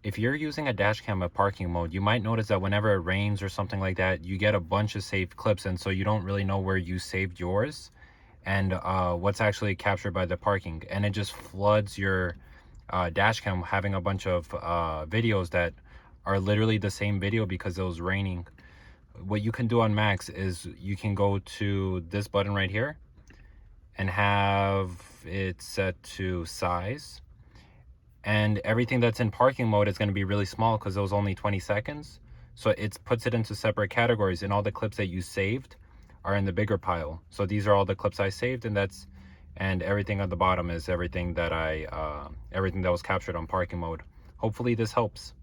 If you're using a dash cam at parking mode, you might notice that whenever it rains or something like that, you get a bunch of saved clips, and so you don't really know where you saved yours and what's actually captured by the parking, and it just floods your dash cam, having a bunch of videos that are literally the same video because it was raining. What you can do on Max is you can go to this button right here and have it set to size, and everything that's in parking mode is going to be really small because it was only 20 seconds. So it puts it into separate categories, and all the clips that you saved are in the bigger pile. So these are all the clips I saved, and everything at the bottom is everything that was captured on parking mode. Hopefully this helps.